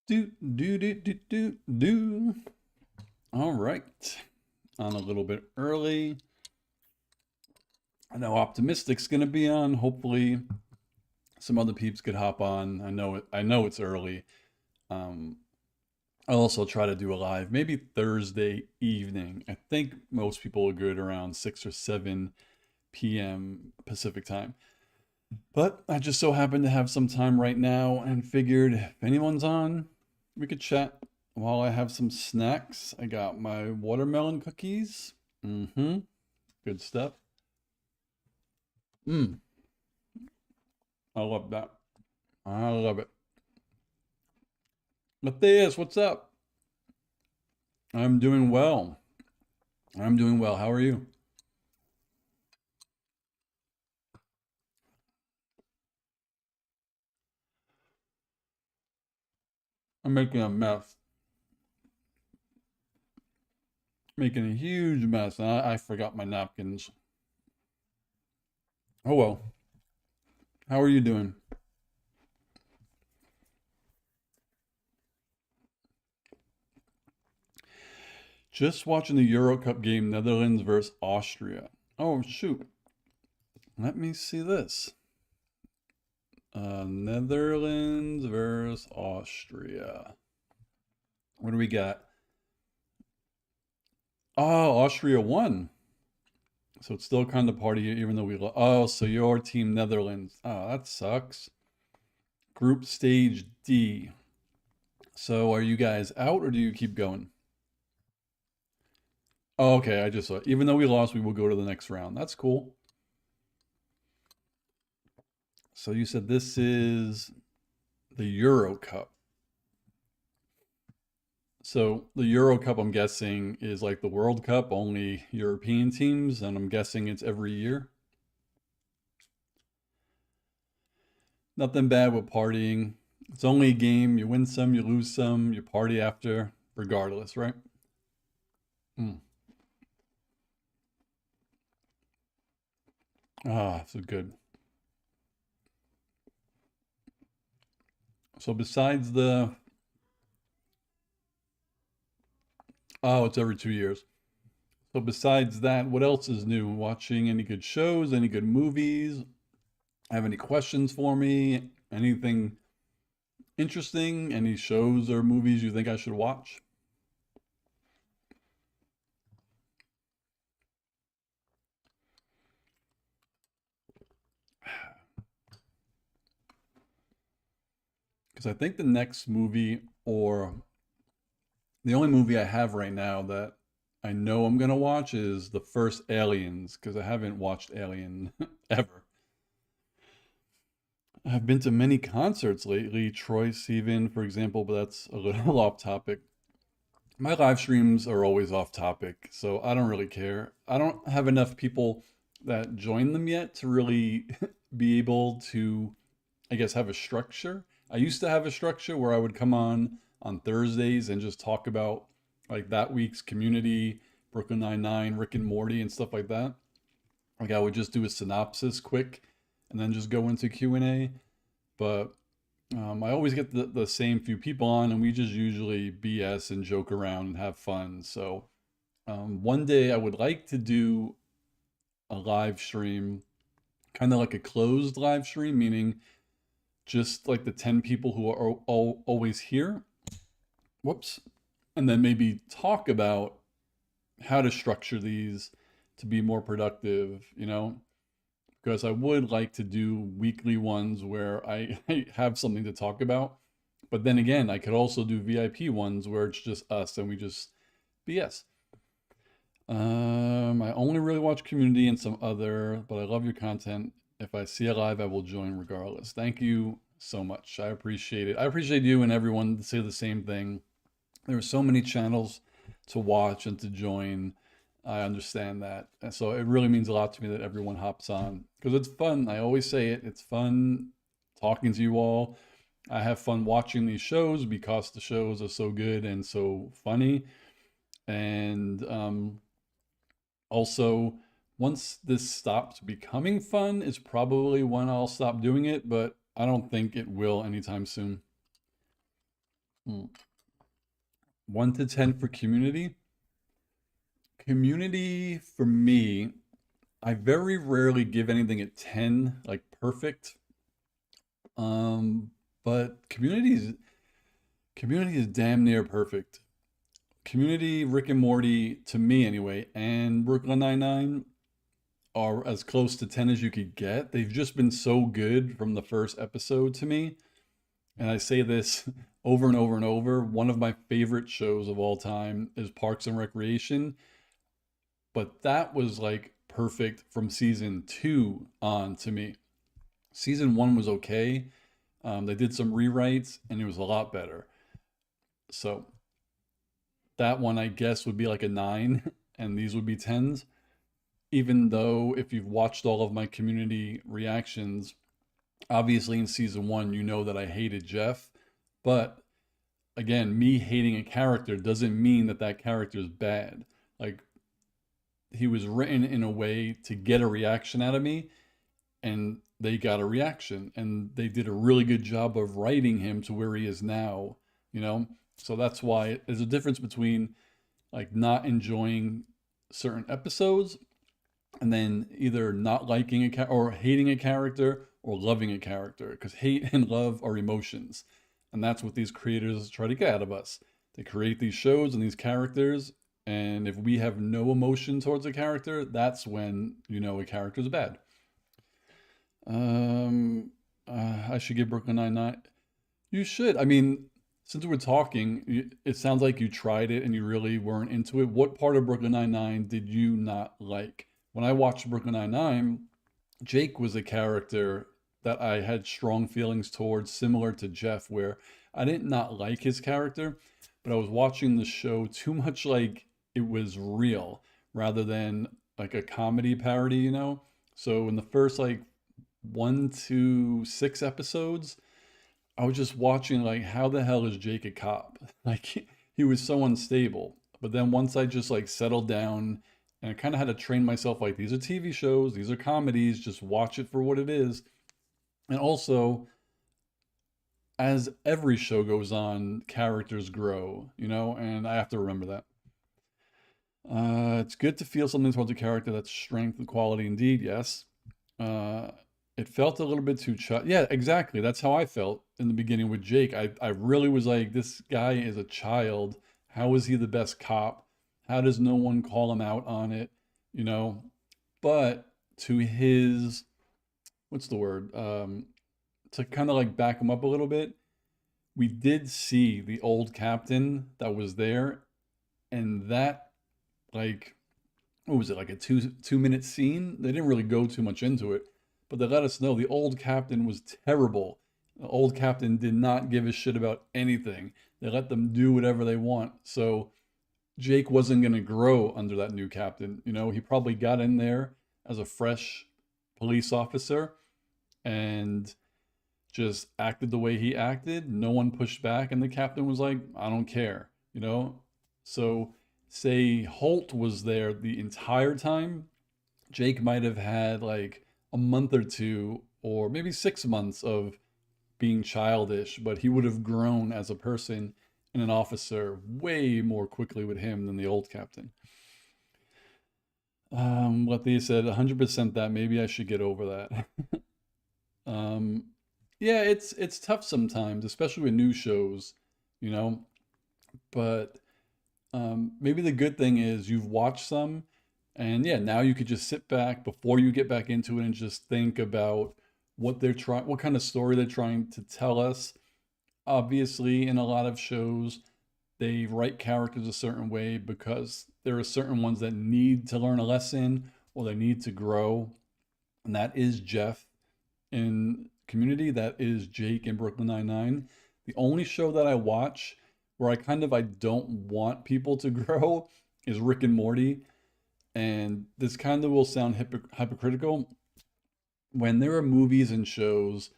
Do, do, do, do, do, do. All right. On a little bit early. I know Optimistic's gonna be on. Hopefully some other peeps could hop on. I know it's early. Um, I'll also try to do a live, maybe Thursday evening. I think most people are good around 6 or 7 p.m. Pacific time. But I just so happen to have some time right now and figured if anyone's on, we could chat while I have some snacks. I got my watermelon cookies. Mm-hmm. Good stuff. Mm. I love that. I love it. Matthias, what's up? I'm doing well. I'm doing well. How are you? I'm making a mess. Making a huge mess. And I forgot my napkins. Oh well. How are you doing? Just watching the Euro Cup game, Netherlands versus Austria. Oh shoot. Let me see this. Netherlands versus Austria. What do we got? Oh, Austria won. So it's still kind of party even though oh, so your team Netherlands. Oh, that sucks. Group stage D. So are you guys out or do you keep going? Oh, okay, I just saw. Even though we lost, we will go to the next round. That's cool. So you said this is the Euro Cup. So the Euro Cup, I'm guessing, is like the World Cup, only European teams, and I'm guessing it's every year. Nothing bad with partying. It's only a game. You win some, you lose some, you party after, regardless, right? Mm. Ah, so good. So besides the, oh, it's every 2 years. So besides that, what else is new? Watching any good shows, any good movies? Have any questions for me? Anything interesting? Any shows or movies you think I should watch? Because I think the next movie, or the only movie I have right now that I know I'm gonna watch is the first Aliens, because I haven't watched Alien ever. I've been to many concerts lately, Troy Sivan, for example, but that's a little off topic. My live streams are always off topic, so I don't really care. I don't have enough people that join them yet to really be able to, I guess, have a structure. I used to have a structure where I would come on Thursdays and just talk about like that week's Community, Brooklyn Nine-Nine, Rick and Morty, and stuff like that. Like I would just do a synopsis quick and then just go into Q&A. But I always get the same few people on, and we just usually BS and joke around and have fun. So one day I would like to do a live stream, kind of like a closed live stream, meaning just like the 10 people who are always here. Whoops. And then maybe talk about how to structure these to be more productive, because I would like to do weekly ones where I have something to talk about. But then again, I could also do VIP ones where it's just us and we just BS. I only really watch Community and some other, but I love your content. If I see it live, I will join regardless. Thank you so much. I appreciate it. I appreciate you and everyone to say the same thing. There are so many channels to watch and to join. I understand that. And so it really means a lot to me that everyone hops on because it's fun. I always say it. It's fun talking to you all. I have fun watching these shows because the shows are so good and so funny. And also, once this stops becoming fun, is probably when I'll stop doing it, but I don't think it will anytime soon. Hmm. 1 to 10 for Community. Community for me, I very rarely give anything a 10, like perfect. Um, but Community is damn near perfect. Community, Rick and Morty, to me anyway, and Brooklyn Nine-Nine are as close to 10 as you could get. They've just been so good from the first episode to me. And I say this over and over and over. One of my favorite shows of all time is Parks and Recreation, but that was like perfect from season 2 on to me. Season 1 was okay. They did some rewrites and it was a lot better. So that one, I guess, would be like a 9, and these would be 10s. Even though, if you've watched all of my community reactions, obviously in season 1, you know that I hated Jeff. But again, me hating a character doesn't mean that that character is bad. Like, he was written in a way to get a reaction out of me, and they got a reaction. And they did a really good job of writing him to where he is now, you know? So that's why there's a difference between like not enjoying certain episodes and then either not liking or hating a character or loving a character, because hate and love are emotions, and that's what these creators try to get out of us. They create these shows and these characters, and if we have no emotion towards a character, that's when you know a character is bad. um I should give Brooklyn Nine-Nine. You should. I mean, since we're talking, it sounds like you tried it and you really weren't into it. What part of Brooklyn Nine-Nine did you not like? When I watched Brooklyn Nine-Nine, Jake was a character that I had strong feelings towards, similar to Jeff, where I didn't not like his character, but I was watching the show too much like it was real rather than like a comedy parody, you know? So in the first like 1 to 6 episodes, I was just watching like how the hell is Jake a cop? Like he was so unstable. But then once I just like settled down and I kind of had to train myself like these are TV shows, these are comedies, just watch it for what it is. And also, as every show goes on, characters grow, you know, and I have to remember that. It's good to feel something towards a character that's strength and quality indeed, yes. Uh, it felt a little bit too yeah, exactly. That's how I felt in the beginning with Jake. I really was like, this guy is a child. How is he the best cop? How does no one call him out on it? You know? But to his, what's the word? To kind of like back him up a little bit, we did see the old captain that was there, and that like what was it, like a two minute scene? They didn't really go too much into it, but they let us know the old captain was terrible. The old captain did not give a shit about anything. They let them do whatever they want. So Jake wasn't going to grow under that new captain. You know, he probably got in there as a fresh police officer and just acted the way he acted. No one pushed back, and the captain was like, I don't care, you know? So, say Holt was there the entire time, Jake might have had like a month or two, or maybe 6 months of being childish, but he would have grown as a person and an officer way more quickly with him than the old captain. What they said, 100% that maybe I should get over that. um, yeah, it's tough sometimes, especially with new shows, you know. But maybe the good thing is you've watched some, and yeah, now you could just sit back before you get back into it and just think about what kind of story they're trying to tell us. Obviously, in a lot of shows, they write characters a certain way because there are certain ones that need to learn a lesson or they need to grow, and that is Jeff in Community. That is Jake in Brooklyn Nine-Nine. The only show that I watch where I don't want people to grow is Rick and Morty. And this kind of will sound hypocritical. When there are movies and shows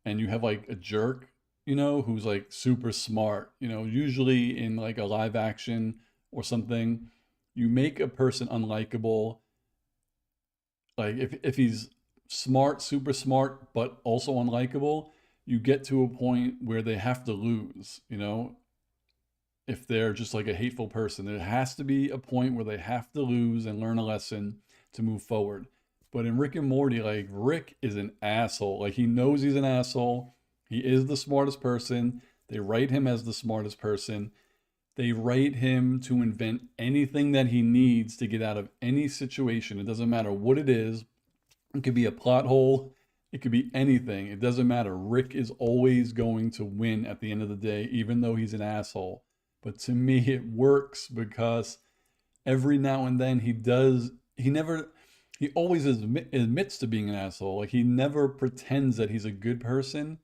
and you have like a jerk, you know, who's like super smart, you know, usually in like a live action or something, you make a person unlikable. Like if he's smart, super smart, but also unlikable, you get to a point where they have to lose, you know? if they're just like a hateful person. There has to be a point where they have to lose and learn a lesson to move forward. But in Rick and Morty, like Rick is an asshole. Like he knows he's an asshole. He is the smartest person. They write him as the smartest person. They write him to invent anything that he needs to get out of any situation. It doesn't matter what it is. It could be a plot hole. It could be anything. It doesn't matter. Rick is always going to win at the end of the day, even though he's an asshole. But to me, it works because every now and then he always admits to being an asshole. Like he never pretends that he's a good person.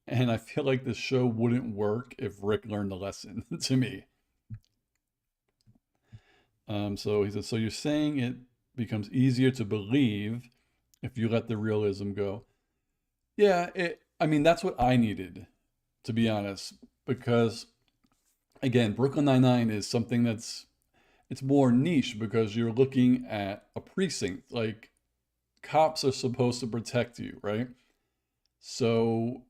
And I feel like the show wouldn't work if Rick learned a lesson to me. So he says, so you're saying it becomes easier to believe if you let the realism go. Yeah, I mean, that's what I needed, to be honest, because again, Brooklyn Nine-Nine is something it's more niche because you're looking at a precinct. Like cops are supposed to protect you, right? So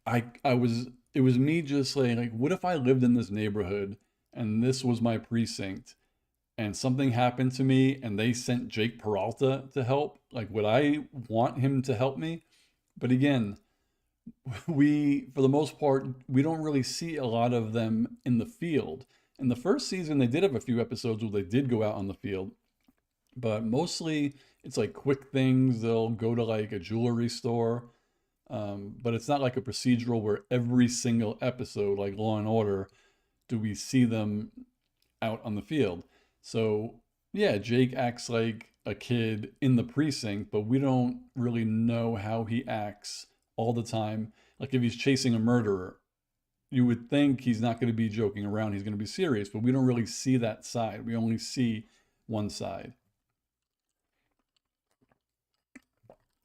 I was it was me just saying like, what if I lived in this neighborhood and this was my precinct and something happened to me and they sent Jake Peralta to help? Like, would I want him to help me? But again, we, for the most part, we don't really see a lot of them in the field. In the first season, they did have a few episodes where they did go out on the field, but mostly it's like quick things. They'll go to like a jewelry store, but it's not like a procedural where every single episode, like Law and Order, do we see them out on the field. So yeah, Jake acts like a kid in the precinct, but we don't really know how he acts all the time. Like if he's chasing a murderer, you would think he's not going to be joking around, he's going to be serious, but we don't really see that side. We only see one side.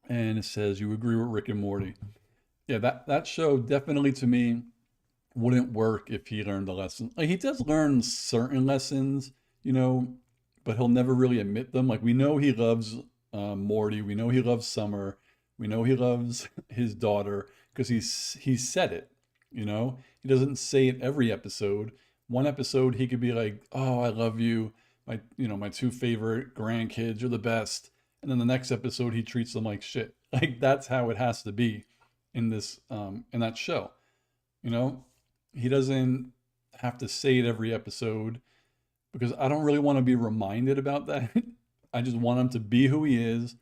And it says you agree with Rick and Morty. Yeah, that show definitely to me wouldn't work if he learned a lesson. Like he does learn certain lessons, you know, but he'll never really admit them. Like we know he loves Morty, we know he loves Summer, we know he loves his daughter because he said it. You know, he doesn't say it every episode. One episode he could be like, "Oh, I love you, my two favorite grandkids, you're the best," and then the next episode he treats them like shit. Like that's how it has to be in this in that show. You know, he doesn't have to say it every episode because I don't really want to be reminded about that. I just want him to be who he is,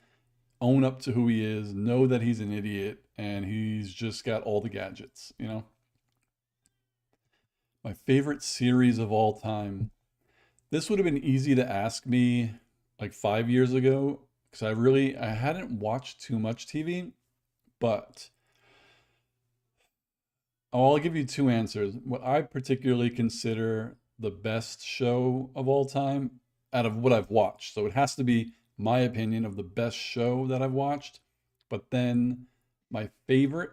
own up to who he is, know that he's an idiot and he's just got all the gadgets, you know? My favorite series of all time. This would have been easy to ask me like 5 years ago because I hadn't watched too much TV, but I'll give you two answers. What I particularly consider the best show of all time out of what I've watched. So it has to be my opinion of the best show that I've watched. But then my favorite.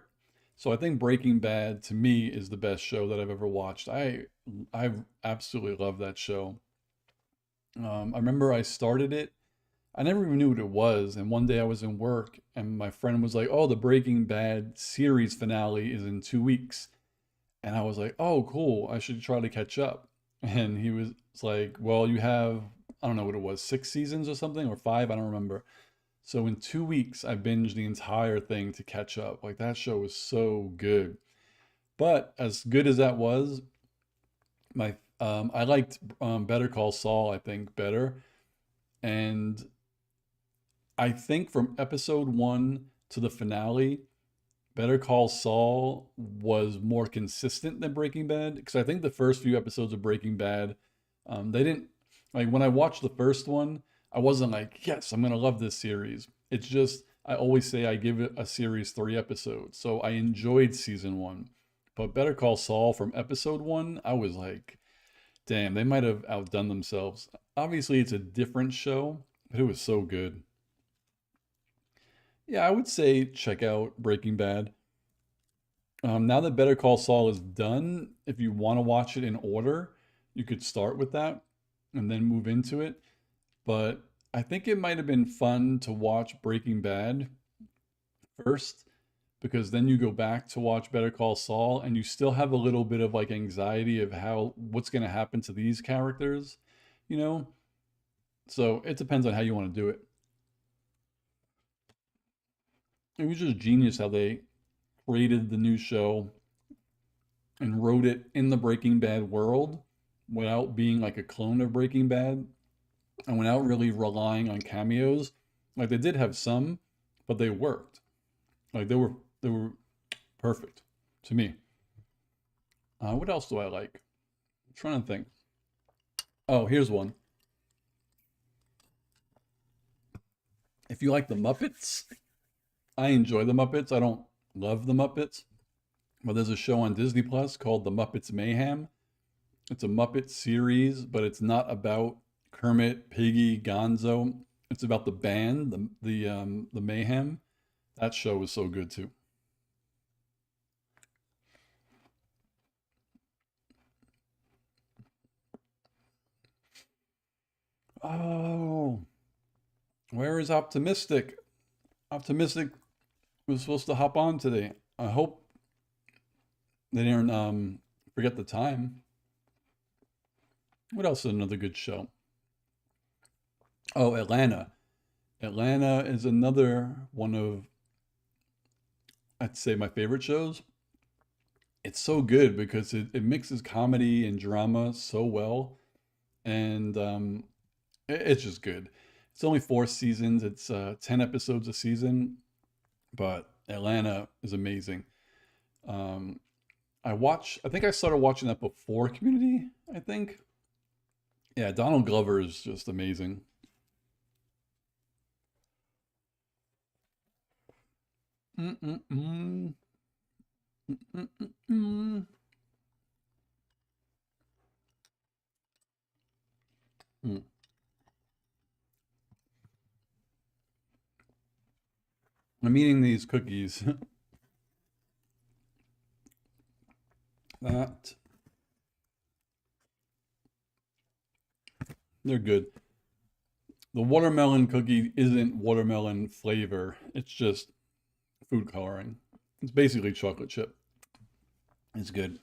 So I think Breaking Bad to me is the best show that I've ever watched. I absolutely love that show. I remember I started it. I never even knew what it was. And one day I was in work and my friend was like, "Oh, the Breaking Bad series finale is in 2 weeks." And I was like, "Oh, cool. I should try to catch up." And he was like, "Well, you have, I don't know what it was, 6 seasons or something, or five, I don't remember." So in 2 weeks, I binged the entire thing to catch up. Like that show was so good. But as good as that was, I liked Better Call Saul, I think, better. And I think from episode one to the finale, Better Call Saul was more consistent than Breaking Bad because I think the first few episodes of Breaking Bad, they didn't like when I watched the first one, I wasn't like, yes, I'm gonna love this series. It's just I always say I give it a series 3 episodes, so I enjoyed season one, but Better Call Saul from episode one, I was like, damn, they might have outdone themselves. Obviously, it's a different show, but it was so good. Yeah, I would say check out Breaking Bad. Now that Better Call Saul is done, if you want to watch it in order, you could start with that and then move into it. But I think it might have been fun to watch Breaking Bad first because then you go back to watch Better Call Saul and you still have a little bit of like anxiety of how what's going to happen to these characters, you know? So it depends on how you want to do it. It was just genius how they created the new show and wrote it in the Breaking Bad world without being like a clone of Breaking Bad and without really relying on cameos. Like they did have some, but they worked. Like they were perfect to me. What else do I like? I'm trying to think. Oh, here's one. If you like the Muppets, I enjoy the Muppets. I don't love the Muppets, but there's a show on Disney Plus called The Muppets Mayhem. It's a Muppet series, but it's not about Kermit, Piggy, Gonzo. It's about the band, the Mayhem. That show was so good too. Oh, where is Optimistic? Optimistic was supposed to hop on today. I hope they didn't forget the time. What else is another good show? Oh, Atlanta. Atlanta is another one of, I'd say, my favorite shows. It's so good because it mixes comedy and drama so well. And it's just good. It's only 4 seasons, it's 10 episodes a season, but Atlanta is amazing. Um, I think I started watching that before Community, I think. Yeah, Donald Glover is just amazing. Mm-mm-mm. Mm-mm-mm. Mm. I'm eating these cookies. That they're good. The watermelon cookie isn't watermelon flavor. It's just food coloring. It's basically chocolate chip. It's good.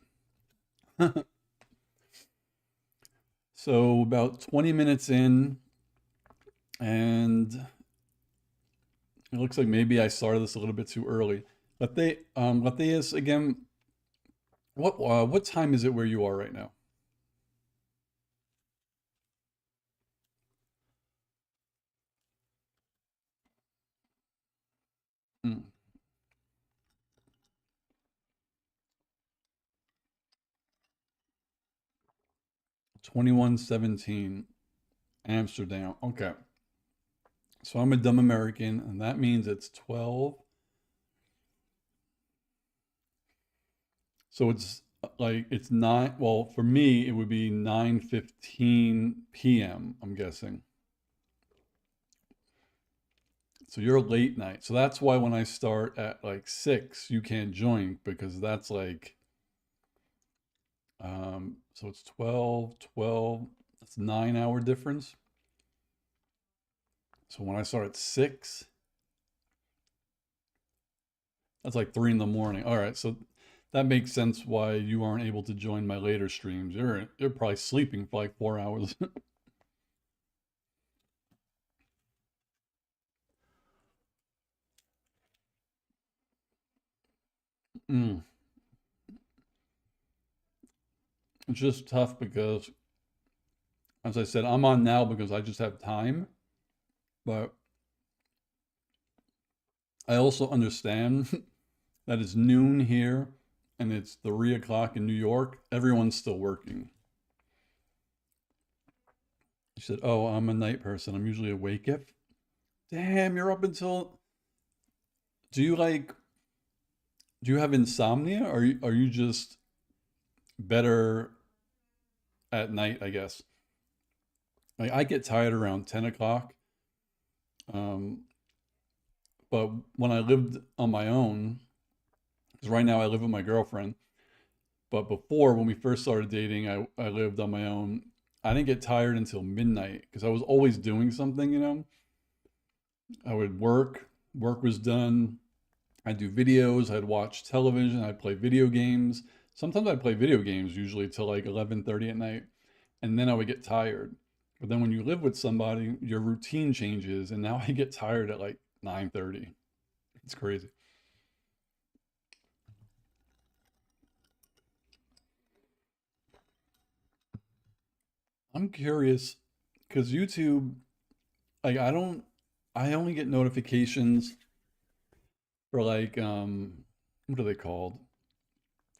So about 20 minutes in, and it looks like maybe I started this a little bit too early. Latheus, again, what time is it where you are right now? 21:17, Amsterdam. Okay. So I'm a dumb American, and that means it's 12. So it's like it's nine. Well, for me, it would be 9:15 p.m., I'm guessing. So you're late night. So that's why when I start at like 6, you can't join because that's like so it's 12, 12. That's 9 hour difference. So when I start at 6, that's like 3 in the morning. All right, so that makes sense why you aren't able to join my later streams. You're probably sleeping for like 4 hours. Mm. It's just tough because, as I said, I'm on now because I just have time. But I also understand that it's noon here and it's 3 o'clock in New York. Everyone's still working. She said, "Oh, I'm a night person. I'm usually awake at." Damn, you're up until. Do you like? Do you have insomnia, or are you just better at night? I guess. Like I get tired around 10 o'clock. Um, but when I lived on my own, because right now I live with my girlfriend. But before, when we first started dating, I lived on my own. I didn't get tired until midnight because I was always doing something. I would work was done, I'd do videos, I'd watch television, I'd play video games. Sometimes I'd play video games usually till like 11:30 at night, and then I would get tired. But then when you live with somebody, your routine changes, and now I get tired at like 9:30. It's crazy. I'm curious because YouTube, like I only get notifications for like what are they called?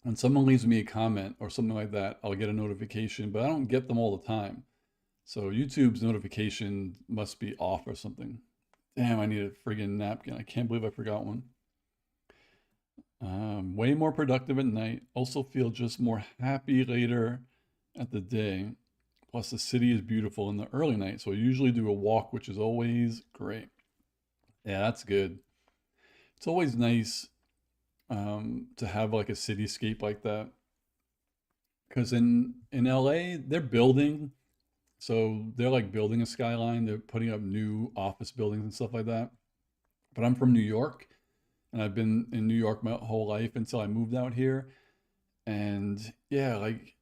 When someone leaves me a comment or something like that, I'll get a notification, but I don't get them all the time. So YouTube's notification must be off or something. Damn, I need a friggin' napkin. I can't believe I forgot one. Way more productive at night. Also feel just more happy later at the day. Plus, the city is beautiful in the early night. So I usually do a walk, which is always great. Yeah, that's good. It's always nice to have like a cityscape like that. Because in LA, they're building. So they're like building a skyline. They're putting up new office buildings and stuff like that. But I'm from New York, and I've been in New York my whole life until I moved out here. And yeah, like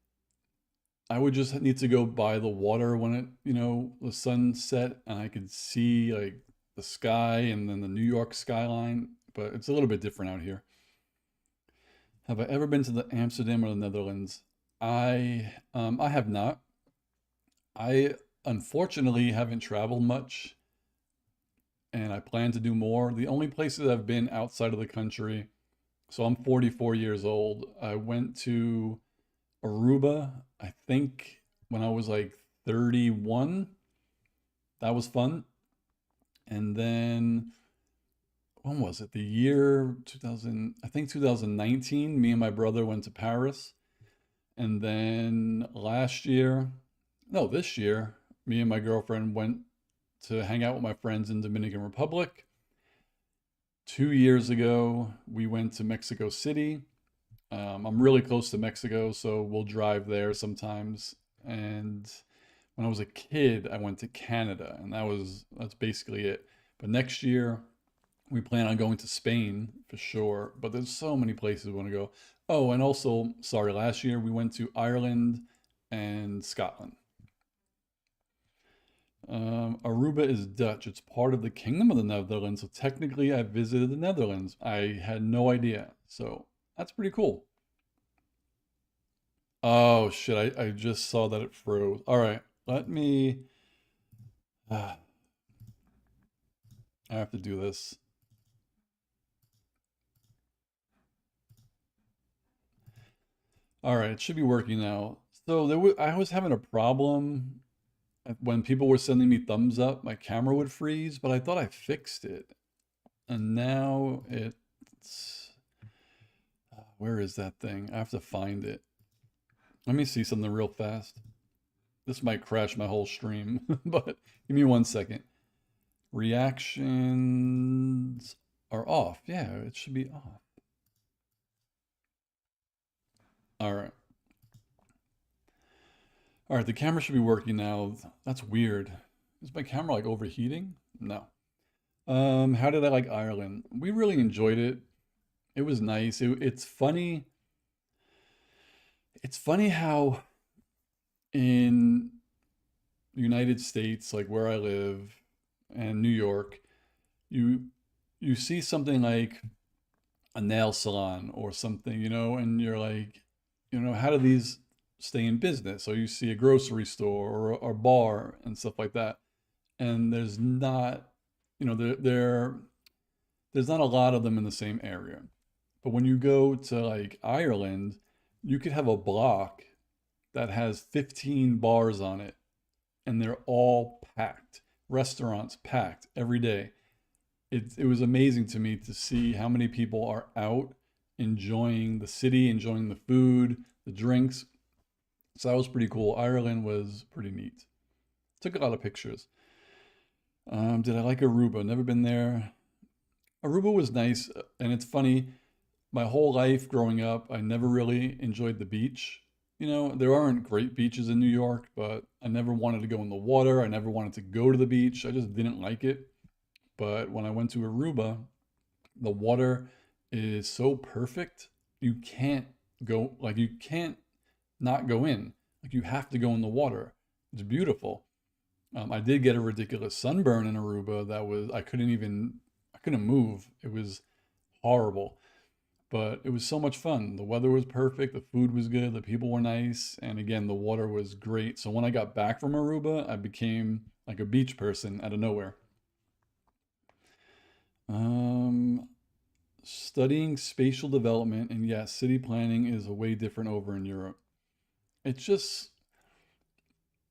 I would just need to go by the water when the sun set and I could see like the sky and then the New York skyline, but it's a little bit different out here. Have I ever been to the Amsterdam or the Netherlands? I have not. I unfortunately haven't traveled much and I plan to do more. The only places I've been outside of the country, so I'm 44 years old. I went to Aruba, I think when I was like 31. That was fun. And then when was it? The year 2000, I think 2019, me and my brother went to Paris. And then last year, no, this year, me and my girlfriend went to hang out with my friends in Dominican Republic. 2 years ago, we went to Mexico City. I'm really close to Mexico, so we'll drive there sometimes. And when I was a kid, I went to Canada, and that's basically it. But next year, we plan on going to Spain for sure. But there's so many places we want to go. Oh, and also, sorry, last year we went to Ireland and Scotland. Aruba is Dutch. It's part of the Kingdom of the Netherlands. So technically, I visited the Netherlands. I had no idea. So that's pretty cool. Oh shit, I just saw that it froze. All right, let me. I have to do this. All right, it should be working now. So I was having a problem when people were sending me thumbs up, my camera would freeze, but I thought I fixed it. And now it's, where is that thing? I have to find it. Let me see something real fast. This might crash my whole stream, but give me 1 second. Reactions are off. Yeah, it should be off. All right. All right, the camera should be working now. That's weird. Is my camera like overheating? No. How did I like Ireland? We really enjoyed it. It was nice. It's funny. It's funny how in the United States, like where I live, and New York, you you see something like a nail salon or something, and you're like, how do these stay in business? So you see a grocery store or a bar and stuff like that, and there's not, there's not a lot of them in the same area. But when you go to like Ireland, you could have a block that has 15 bars on it, and they're all packed. Restaurants packed every day. It was amazing to me to see how many people are out enjoying the city, enjoying the food, the drinks. So that was pretty cool. Ireland was pretty neat. Took a lot of pictures. Did I like Aruba? Never been there. Aruba was nice, and it's funny. My whole life growing up, I never really enjoyed the beach. There aren't great beaches in New York, but I never wanted to go in the water. I never wanted to go to the beach. I just didn't like it. But when I went to Aruba, the water is so perfect. You can't you can't not go in. Like you have to go in the water. It's beautiful. I did get a ridiculous sunburn in Aruba that was I couldn't move. It was horrible, but it was so much fun. The weather was perfect, the food was good, the people were nice, and again, the water was great. So when I got back from Aruba, I became like a beach person out of nowhere. Um, Studying spatial development and yes, city planning is a way different over in Europe. It's just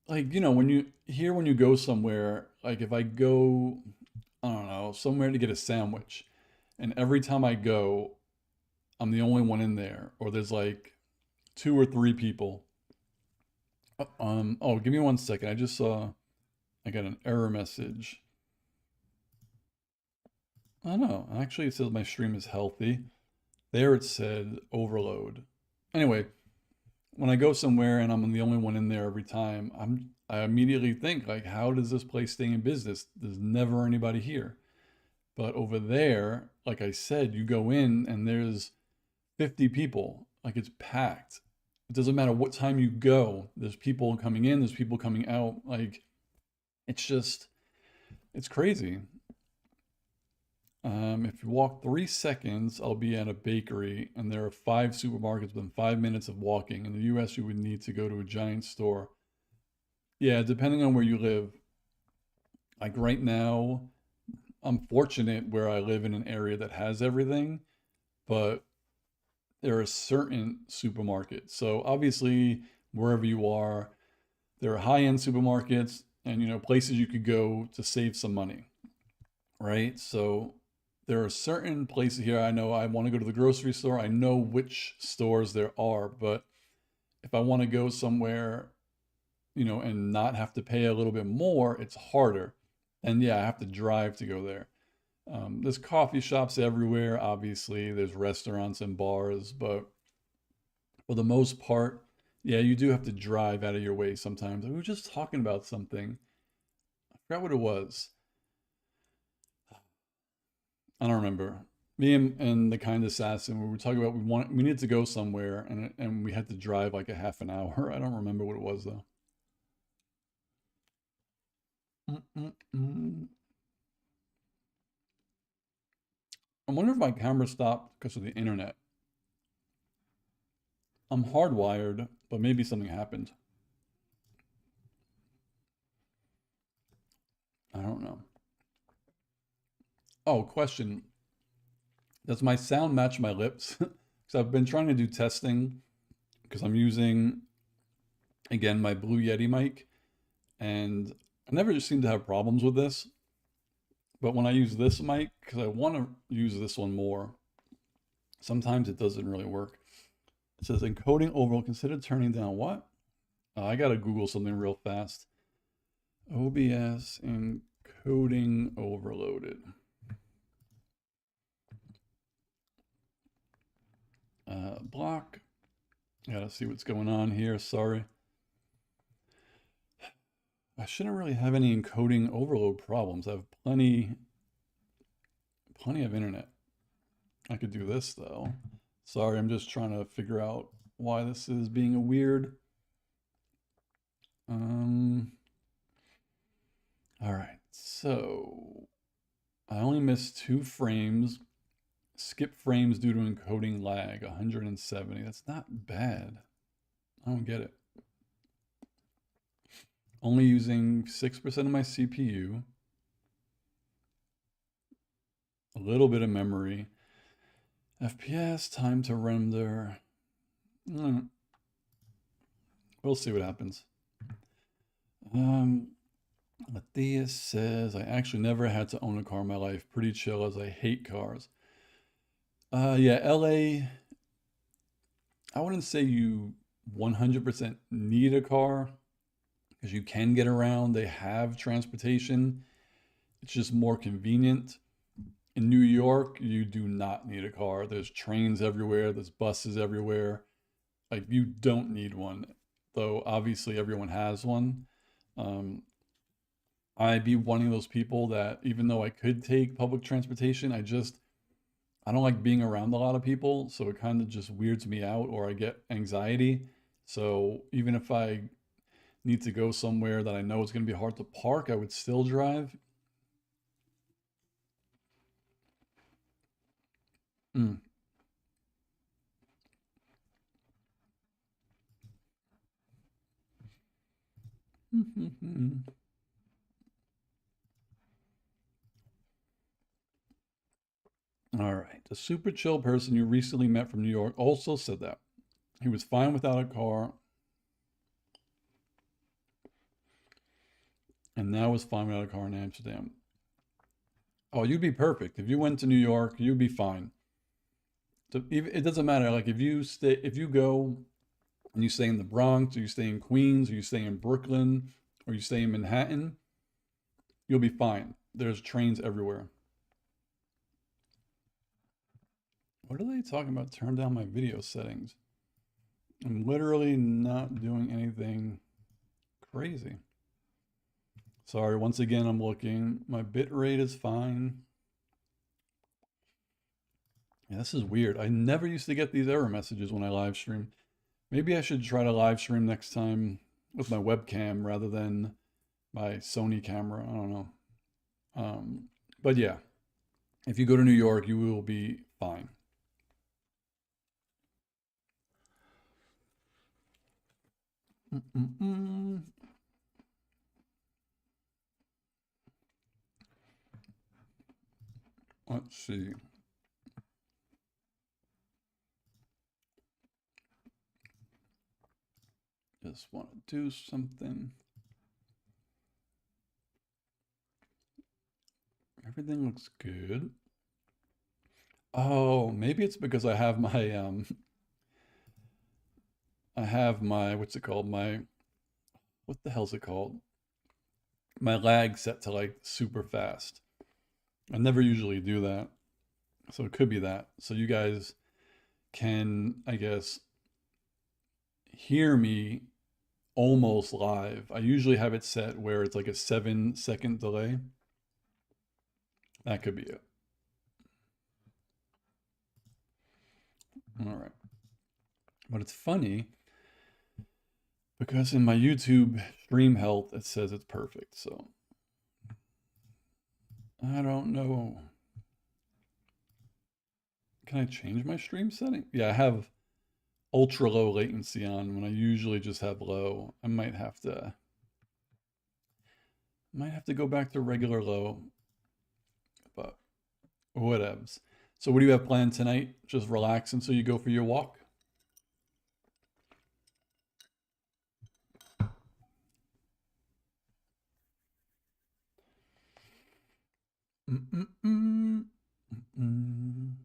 like, when you go somewhere, like if I go, I don't know, somewhere to get a sandwich, and every time I go, I'm the only one in there, or there's like two or three people. Oh, give me one second. I just saw I got an error message. Oh no, actually it says my stream is healthy. There it said overload. Anyway, when I go somewhere and I'm the only one in there every time, I immediately think like, how does this place stay in business? There's never anybody here. But over there, like I said, you go in and there's 50 people. Like it's packed. It doesn't matter what time you go. There's people coming in, there's people coming out. Like it's just it's crazy. If you walk 3 seconds, I'll be at a bakery, and there are five supermarkets within 5 minutes of walking. In the US, you would need to go to a giant store. Yeah, depending on where you live. Like right now, I'm fortunate where I live in an area that has everything, but there are certain supermarkets. So obviously, wherever you are, there are high-end supermarkets and places you could go to save some money, right? So there are certain places here I know I want to go to the grocery store. I know which stores there are, but if I want to go somewhere, and not have to pay a little bit more, it's harder. And yeah, I have to drive to go there. There's coffee shops everywhere, obviously. There's restaurants and bars, but for the most part, yeah, you do have to drive out of your way sometimes. We were just talking about something. I forgot what it was. I don't remember. Me and the kind assassin, we were talking about we needed to go somewhere and we had to drive like a half an hour. I don't remember what it was though. Mm-mm-mm. I wonder if my camera stopped because of the internet. I'm hardwired, but maybe something happened. I don't know. Oh, question. Does my sound match my lips? Because I've been trying to do testing because I'm using, again, my Blue Yeti mic, and I never just seem to have problems with this. But when I use this mic, because I want to use this one more, sometimes it doesn't really work. It says encoding overall, consider turning down what? I gotta Google something real fast. OBS encoding overloaded. Block. Gotta see what's going on here. Sorry. I shouldn't really have any encoding overload problems. I have plenty of internet. I could do this though. Sorry, I'm just trying to figure out why this is being a weird. Um, all right, so I only missed 2 frames. Skip frames due to encoding lag, 170. That's not bad. I don't get it. Only using 6% of my CPU, a little bit of memory. FPS, time to render. We'll see what happens. Matthias says, I actually never had to own a car in my life. Pretty chill as I hate cars. Yeah, LA, I wouldn't say you 100% need a car because you can get around. They have transportation. It's just more convenient. In New York, you do not need a car. There's trains everywhere, there's buses everywhere. Like, you don't need one, though obviously everyone has one. Um, I'd be one of those people that even though I could take public transportation, I just I don't like being around a lot of people, so it kind of just weirds me out or I get anxiety. So even if I need to go somewhere that I know it's going to be hard to park, I would still drive. Mm. All right. The super chill person you recently met from New York also said that. He was fine without a car and now is fine without a car in Amsterdam. Oh, you'd be perfect. If you went to New York, you'd be fine. So it doesn't matter. Like if you go and you stay in the Bronx, or you stay in Queens, or you stay in Brooklyn, or you stay in Manhattan, you'll be fine. There's trains everywhere. What are they talking about? Turn down my video settings. I'm literally not doing anything crazy. Sorry, once again, I'm looking. My bit rate is fine. Yeah, this is weird. I never used to get these error messages when I live stream. Maybe I should try to live stream next time with my webcam rather than my Sony camera. I don't know. Um, but yeah, if you go to New York, you will be fine. Mm-mm-mm. Let's see. Just want to do something. Everything looks good. Oh, maybe it's because I have my what's it called? My what the hell's it called? My lag set to like super fast. I never usually do that. So it could be that. So you guys can, I guess, hear me almost live. I usually have it set where it's like a 7 second delay. That could be it. All right. But it's funny because in my YouTube stream health, it says it's perfect. So I don't know. Can I change my stream setting? Yeah, I have ultra low latency on when I usually just have low. I might have to go back to regular low, but whatevs. So what do you have planned tonight? Just relax until you go for your walk? Mm-mm-mm. Mm-mm.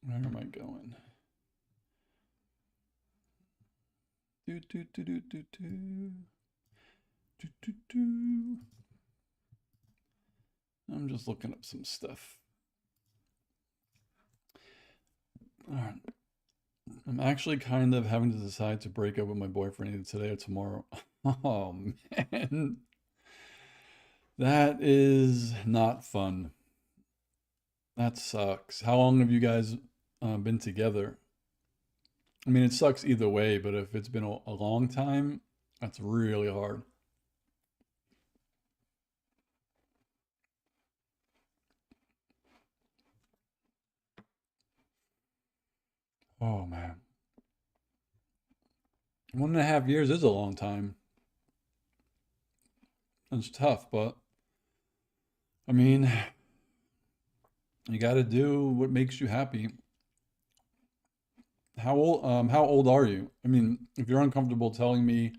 Where am I going? Do do do do do do do do do. I'm just looking up some stuff. All right. I'm actually kind of having to decide to break up with my boyfriend either today or tomorrow. Oh man, that is not fun. That sucks. How long have you guys been together? I mean, it sucks either way, but if it's been a long time, that's really hard. Oh man, 1.5 years is a long time. It's tough, but I mean, you got to do what makes you happy. How old are you? I mean, if you're uncomfortable telling me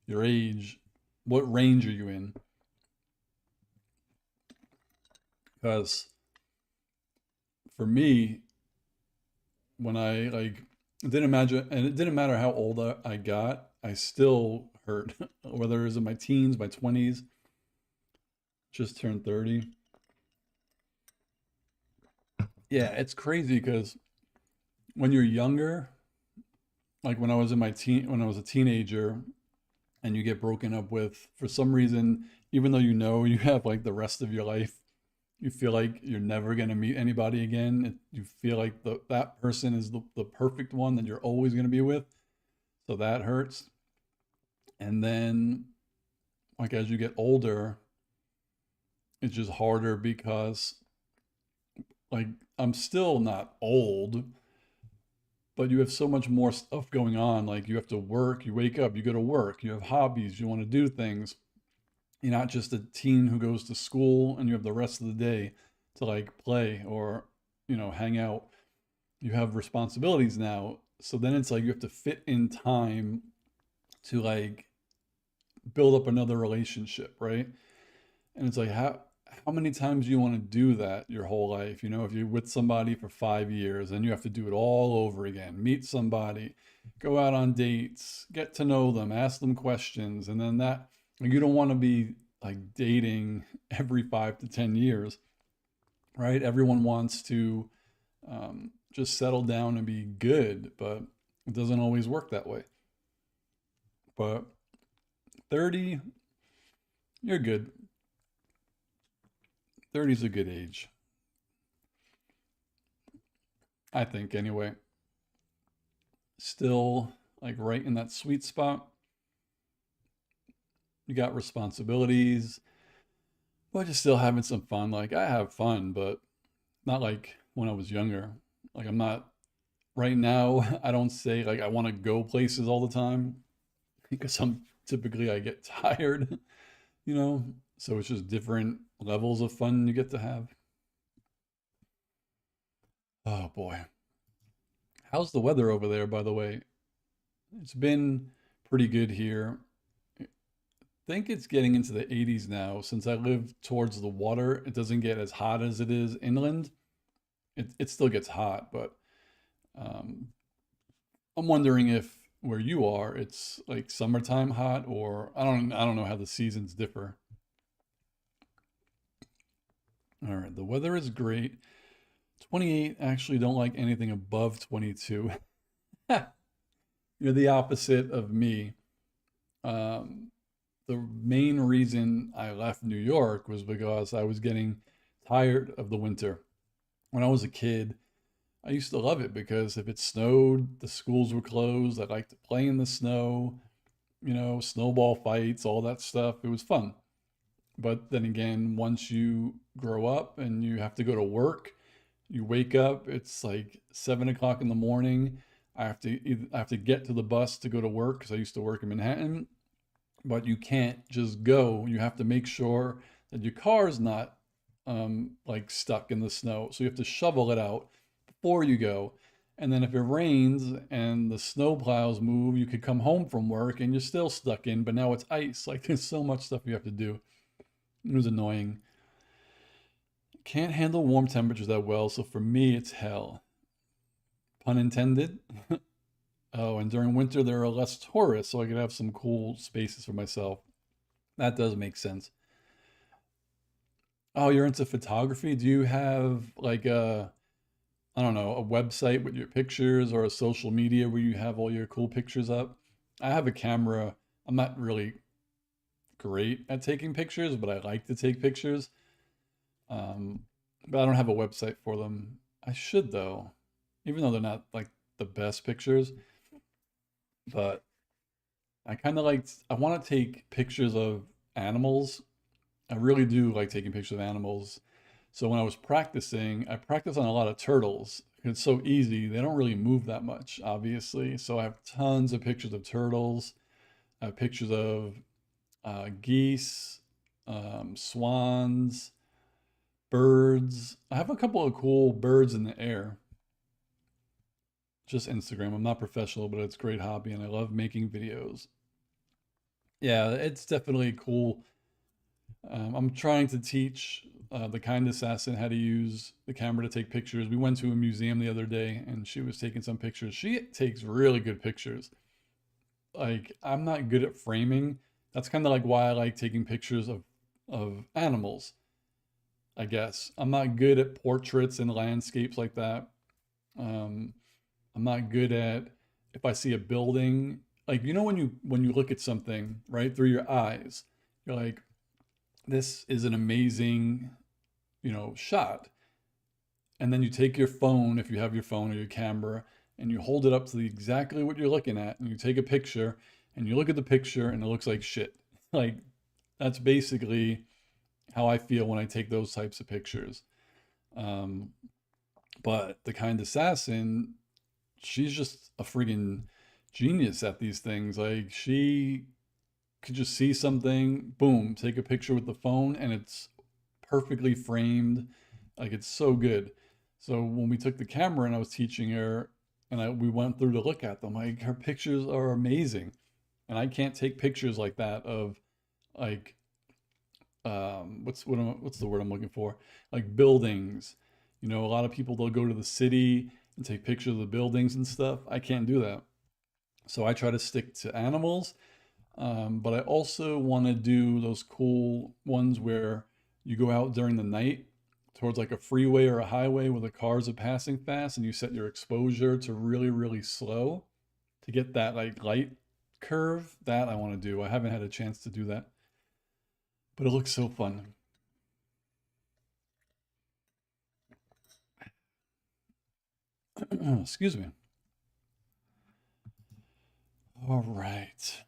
your age, what range are you in? Because for me, when I like, it didn't matter how old I got, I still hurt. Whether it was in my teens, my 20s, just turned 30. Yeah, it's crazy because when you're younger, Like when I was a teenager and you get broken up with for some reason, even though you know you have like the rest of your life, you feel like you're never going to meet anybody again. You feel like that person is the perfect one that you're always going to be with. So that hurts. And then, like, as you get older, it's just harder because, like, I'm still not old, but you have so much more stuff going on. Like, you have to work, you wake up, you go to work, you have hobbies, you want to do things. You're not just a teen who goes to school and you have the rest of the day to like play or, hang out. You have responsibilities now. So then it's like you have to fit in time to like build up another relationship, right? And it's like how many times do you want to do that your whole life? If you're with somebody for 5 years and you have to do it all over again, meet somebody, go out on dates, get to know them, ask them questions, and then that like, you don't want to be like dating every 5 to 10 years, right? Everyone wants to just settle down and be good, but it doesn't always work that way. But 30, you're good. 30 is a good age, I think, anyway. Still, like, right in that sweet spot. You got responsibilities, but you're still having some fun. Like, I have fun, but not like when I was younger. Like, I'm not, right now, I don't say, like, I want to go places all the time because I get tired, you know? So it's just different levels of fun you get to have. Oh boy. How's the weather over there, by the way? It's been pretty good here. I think it's getting into the 80s now. Since I live towards the water, it doesn't get as hot as it is inland. It still gets hot, but um, I'm wondering if where you are, it's like summertime hot, or I don't know how the seasons differ. All right, the weather is great. 28, actually don't like anything above 22. You're the opposite of me. Um, the main reason I left New York was because I was getting tired of the winter. When I was a kid, I used to love it because if it snowed, the schools were closed. I liked to play in the snow, snowball fights, all that stuff. It was fun. But then again, once you grow up and you have to go to work, you wake up, it's like 7 o'clock in the morning. I have to get to the bus to go to work because I used to work in Manhattan, but you can't just go. You have to make sure that your car is not like stuck in the snow. So you have to shovel it out before you go. And then if it rains and the snow plows move, you could come home from work and you're still stuck in, but now it's ice. Like there's so much stuff you have to do. It was annoying. Can't handle warm temperatures that well, so for me it's hell. Pun intended. Oh, and during winter there are less tourists, so I could have some cool spaces for myself. That does make sense. Oh, you're into photography? Do you have like I don't know, a website with your pictures or a social media where you have all your cool pictures up? I have a camera. I'm not really great at taking pictures, but I like to take pictures. Um, but I don't have a website for them. I should though, even though they're not like the best pictures. But I want to take pictures of animals. I really do like taking pictures of animals. So when I was practicing, I practiced on a lot of turtles. It's so easy. They don't really move that much, obviously. So I have tons of pictures of turtles. I have pictures of geese, swans, birds. I have a couple of cool birds in the air. Just Instagram. I'm not professional, but it's a great hobby and I love making videos. Yeah, it's definitely cool. I'm trying to teach the kind assassin how to use the camera to take pictures. We went to a museum the other day and she was taking some pictures. She takes really good pictures. Like, I'm not good at framing. That's kind of like why I like taking pictures of animals, I guess. I'm not good at portraits and landscapes like that. Um, I'm not good at if I see a building, like you know when you look at something right through your eyes, you're like, this is an amazing, shot. And then you take your phone, if you have your phone or your camera, and you hold it up to exactly what you're looking at, and you take a picture, and you look at the picture, and it looks like shit. Like that's basically how I feel when I take those types of pictures. Um, but the kind assassin, she's just a freaking genius at these things. Like she could just see something, boom, take a picture with the phone, and it's perfectly framed. Like it's so good. So when we took the camera and I was teaching her, and we went through to look at them, like her pictures are amazing, and I can't take pictures like that of like what's the word I'm looking for? Like buildings. A lot of people they'll go to the city and take pictures of the buildings and stuff. I can't do that. So I try to stick to animals, but I also want to do those cool ones where you go out during the night towards like a freeway or a highway where the cars are passing fast and you set your exposure to really, really slow to get that like light curve. That I want to do. I haven't had a chance to do that, but it looks so fun. Excuse me. All right.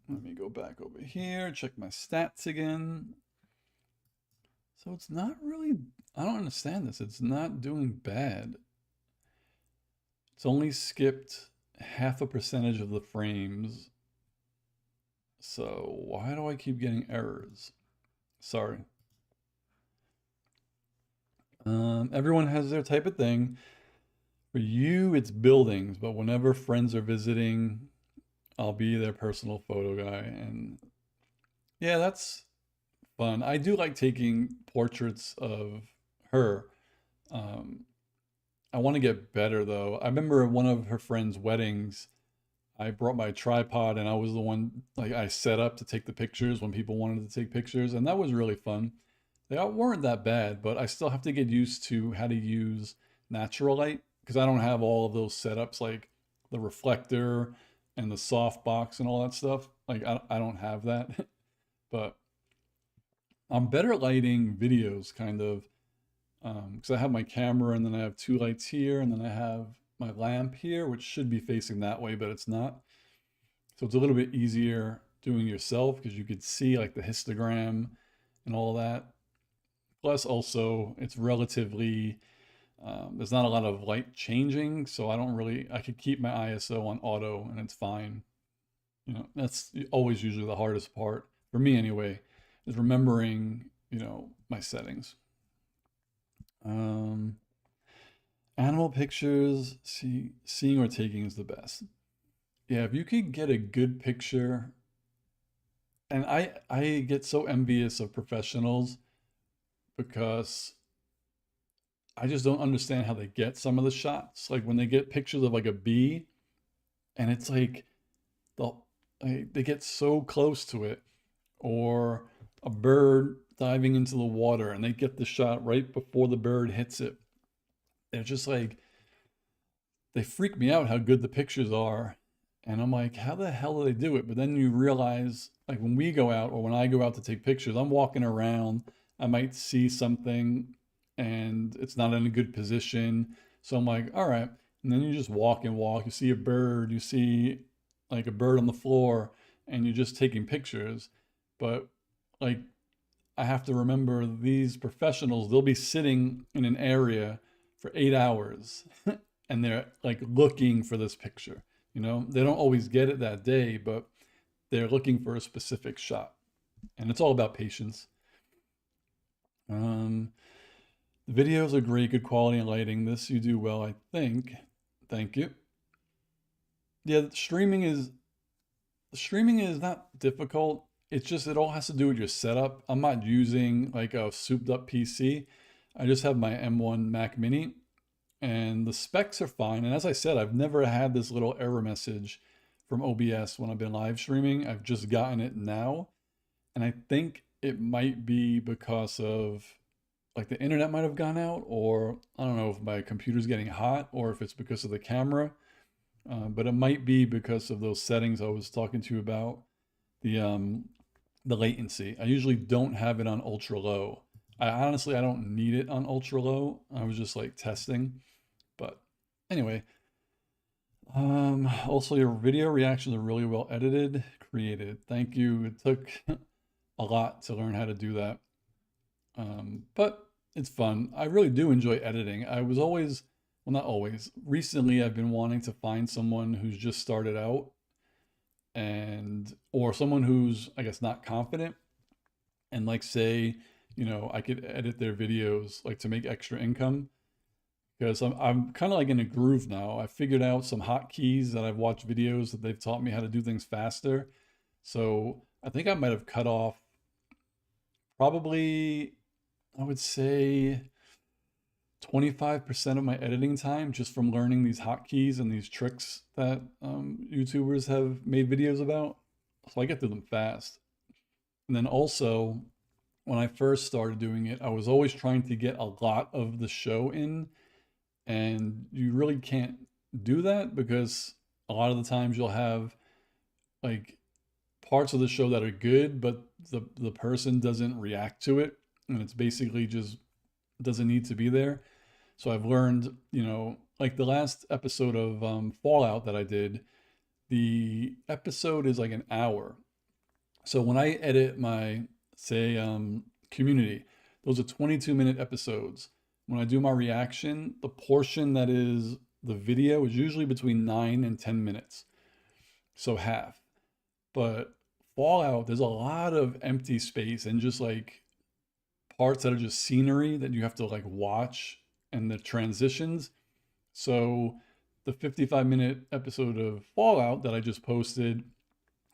Let me go back over here, check my stats again. So it's not really, I don't understand this. It's not doing bad. It's only skipped half a percentage of the frames. So why do I keep getting errors? Sorry. Everyone has their type of thing. For you, it's buildings, but whenever friends are visiting, I'll be their personal photo guy. And yeah, that's fun. I do like taking portraits of her. Um, I want to get better though. I remember at one of her friends' weddings, I brought my tripod and I was the one like I set up to take the pictures when people wanted to take pictures, and that was really fun. They weren't that bad, but I still have to get used to how to use natural light because I don't have all of those setups like the reflector and the softbox and all that stuff. Like I don't have that, but I'm better at lighting videos kind of because I have my camera and then I have two lights here and then I have my lamp here, which should be facing that way, but it's not. So it's a little bit easier doing yourself because you could see like the histogram and all that. Plus, also, it's relatively, there's not a lot of light changing, so I could keep my ISO on auto and it's fine. That's always usually the hardest part, for me anyway, is remembering, my settings. Um, Animal pictures, seeing or taking is the best. Yeah, if you could get a good picture, and I get so envious of professionals because I just don't understand how they get some of the shots. Like when they get pictures of like a bee, and it's like the they get so close to it, or a bird diving into the water, and they get the shot right before the bird hits it. They're just like they freak me out how good the pictures are. And I'm like, how the hell do they do it? But then you realize, like when we go out or when I go out to take pictures, I'm walking around, I might see something and it's not in a good position. So I'm like, all right. And then you just walk and walk. You see a bird, you see like a bird on the floor, and you're just taking pictures. But like, I have to remember these professionals, they'll be sitting in an area for 8 hours and they're like looking for this picture. They don't always get it that day, but they're looking for a specific shot. And it's all about patience. Um, the videos are great, good quality and lighting. This you do well, I think. Thank you. Yeah, streaming is not difficult. It's just it all has to do with your setup. I'm not using like a souped up PC. I just have my M1 Mac Mini and the specs are fine. And as I said, I've never had this little error message from OBS when I've been live streaming. I've just gotten it now. And I think it might be because of like the internet might have gone out, or I don't know if my computer's getting hot or if it's because of the camera. But it might be because of those settings I was talking to you about, the um, the latency. I usually don't have it on ultra low. I don't need it on ultra low. I was just like testing. But anyway, also your video reactions are really well edited, created. Thank you. It took a lot to learn how to do that. But it's fun. I really do enjoy editing. I was always, well, not always. Recently, I've been wanting to find someone who's just started out and, or someone who's, I guess, not confident and like say, I could edit their videos like to make extra income because I'm kind of like in a groove now. I figured out some hotkeys that I've watched videos that they've taught me how to do things faster. So I think I might have cut off probably, I would say 25% of my editing time just from learning these hotkeys and these tricks that YouTubers have made videos about. So I get through them fast. And then also, when I first started doing it, I was always trying to get a lot of the show in, and you really can't do that because a lot of the times you'll have like parts of the show that are good, but the person doesn't react to it, and it's basically just doesn't need to be there. So I've learned, like the last episode of Fallout that I did, the episode is like an hour. So when I edit my, say, community, those are 22-minute episodes. When I do my reaction, the portion that is the video is usually between 9 and 10 minutes. So half. But Fallout, there's a lot of empty space and just like parts that are just scenery that you have to like watch and the transitions. So the 55-minute episode of Fallout that I just posted